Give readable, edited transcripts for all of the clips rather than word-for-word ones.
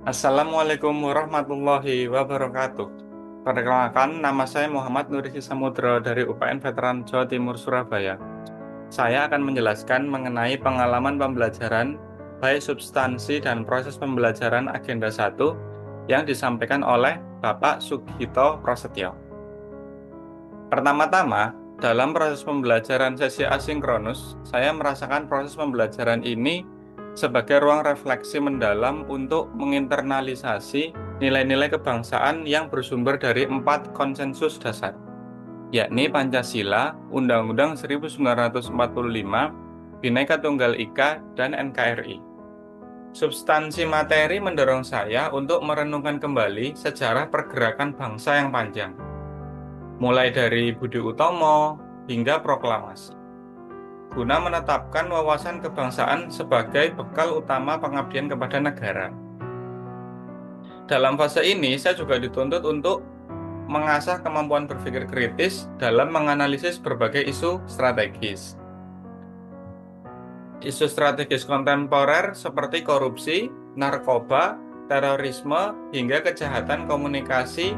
Assalamualaikum warahmatullahi wabarakatuh. Perkenalkan, nama saya Muhammad Nurisi Samudro dari UPN Veteran Jawa Timur, Surabaya. Saya akan menjelaskan mengenai pengalaman pembelajaran, baik substansi dan proses pembelajaran Agenda 1 yang disampaikan oleh Bapak Sugito Prasetyo. Pertama-tama, dalam proses pembelajaran sesi asinkronus, saya merasakan proses pembelajaran ini sebagai ruang refleksi mendalam untuk menginternalisasi nilai-nilai kebangsaan yang bersumber dari 4 konsensus dasar, yakni Pancasila, Undang-Undang 1945, Bhinneka Tunggal Ika, dan NKRI. Substansi materi mendorong saya untuk merenungkan kembali sejarah pergerakan bangsa yang panjang, mulai dari Budi Utomo hingga proklamasi, guna menetapkan wawasan kebangsaan sebagai bekal utama pengabdian kepada negara. Dalam fase ini, saya juga dituntut untuk mengasah kemampuan berpikir kritis dalam menganalisis berbagai isu strategis. Isu strategis kontemporer seperti korupsi, narkoba, terorisme, hingga kejahatan komunikasi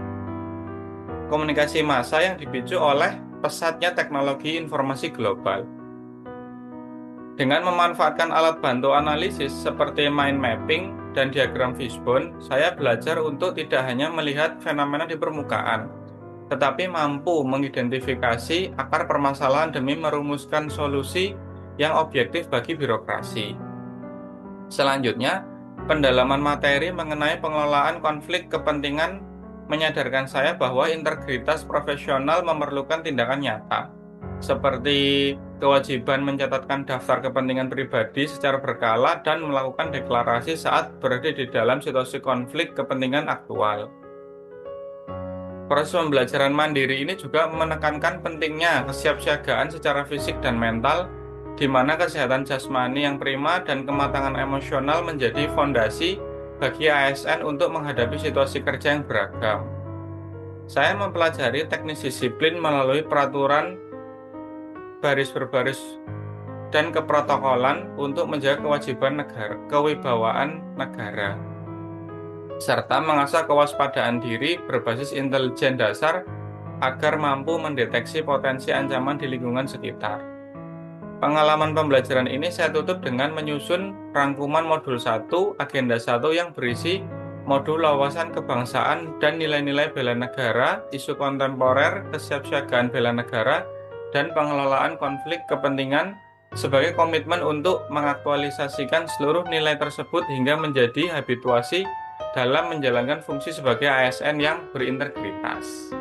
massa yang dipicu oleh pesatnya teknologi informasi global. Dengan memanfaatkan alat bantu analisis seperti mind mapping dan diagram fishbone, saya belajar untuk tidak hanya melihat fenomena di permukaan, tetapi mampu mengidentifikasi akar permasalahan demi merumuskan solusi yang objektif bagi birokrasi. Selanjutnya, pendalaman materi mengenai pengelolaan konflik kepentingan menyadarkan saya bahwa integritas profesional memerlukan tindakan nyata, seperti kewajiban mencatatkan daftar kepentingan pribadi secara berkala dan melakukan deklarasi saat berada di dalam situasi konflik kepentingan aktual. Proses pembelajaran mandiri ini juga menekankan pentingnya kesiapsiagaan secara fisik dan mental, di mana kesehatan jasmani yang prima dan kematangan emosional menjadi fondasi bagi ASN untuk menghadapi situasi kerja yang beragam. Saya mempelajari teknis disiplin melalui peraturan baris berbaris dan keprotokolan untuk menjaga kewajiban kewibawaan negara, serta mengasah kewaspadaan diri berbasis intelijen dasar agar mampu mendeteksi potensi ancaman di lingkungan sekitar. Pengalaman pembelajaran ini saya tutup dengan menyusun rangkuman modul 1, agenda 1 yang berisi modul wawasan kebangsaan dan nilai-nilai bela negara, isu kontemporer, kesiapsiagaan bela negara, dan pengelolaan konflik kepentingan sebagai komitmen untuk mengaktualisasikan seluruh nilai tersebut hingga menjadi habituasi dalam menjalankan fungsi sebagai ASN yang berintegritas.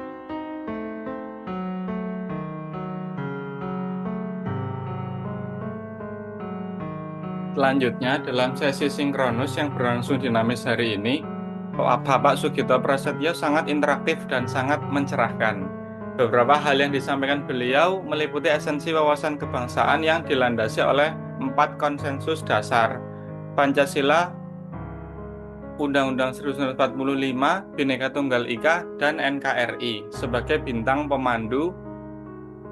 Selanjutnya, dalam sesi sinkronus yang berlangsung dinamis hari ini, Bapak Sugito Prasetyo sangat interaktif dan sangat mencerahkan. Beberapa hal yang disampaikan beliau meliputi esensi wawasan kebangsaan yang dilandasi oleh 4 konsensus dasar, Pancasila, Undang-Undang 1945, Bhinneka Tunggal Ika, dan NKRI sebagai bintang pemandu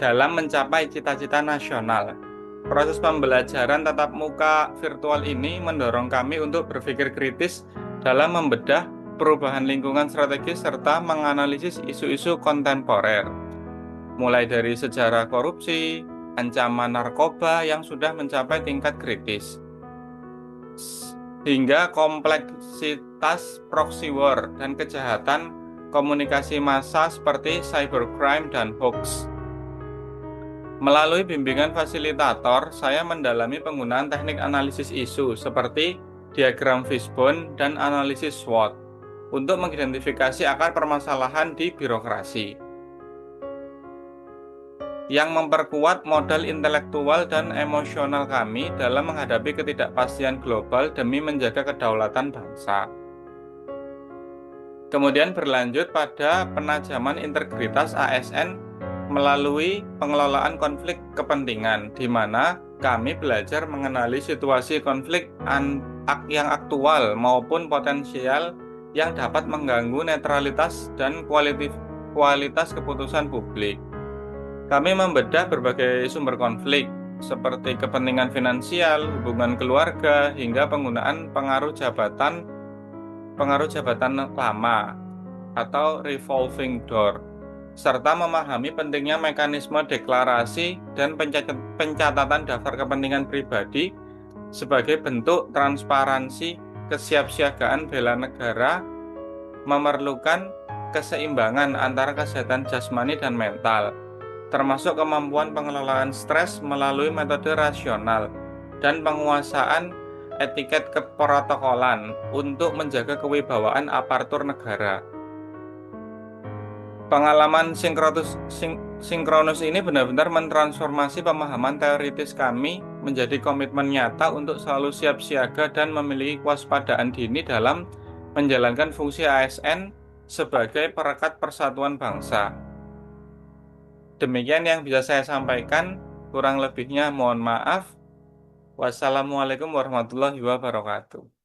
dalam mencapai cita-cita nasional. Proses pembelajaran tatap muka virtual ini mendorong kami untuk berpikir kritis dalam membedah perubahan lingkungan strategis serta menganalisis isu-isu kontemporer, mulai dari sejarah korupsi, ancaman narkoba yang sudah mencapai tingkat kritis, hingga kompleksitas proxy war dan kejahatan komunikasi massa seperti cybercrime dan hoax. Melalui bimbingan fasilitator, saya mendalami penggunaan teknik analisis isu seperti diagram fishbone dan analisis SWOT untuk mengidentifikasi akar permasalahan di birokrasi, yang memperkuat modal intelektual dan emosional kami dalam menghadapi ketidakpastian global demi menjaga kedaulatan bangsa. Kemudian berlanjut pada penajaman integritas ASN melalui pengelolaan konflik kepentingan, di mana kami belajar mengenali situasi konflik yang aktual maupun potensial yang dapat mengganggu netralitas dan kualitas keputusan publik. Kami membedah berbagai sumber konflik, seperti kepentingan finansial, hubungan keluarga, hingga penggunaan pengaruh jabatan pengaruh jabatan lama, atau revolving door, serta memahami pentingnya mekanisme deklarasi dan pencatatan daftar kepentingan pribadi sebagai bentuk transparansi. Kesiapsiagaan bela negara memerlukan keseimbangan antara kesehatan jasmani dan mental, termasuk kemampuan pengelolaan stres melalui metode rasional dan penguasaan etiket keprotokolan untuk menjaga kewibawaan aparatur negara. Pengalaman sinkronus ini benar-benar mentransformasi pemahaman teoritis kami menjadi komitmen nyata untuk selalu siap siaga dan memiliki kewaspadaan dini dalam menjalankan fungsi ASN sebagai perekat persatuan bangsa. Demikian yang bisa saya sampaikan, kurang lebihnya mohon maaf. Wassalamualaikum warahmatullahi wabarakatuh.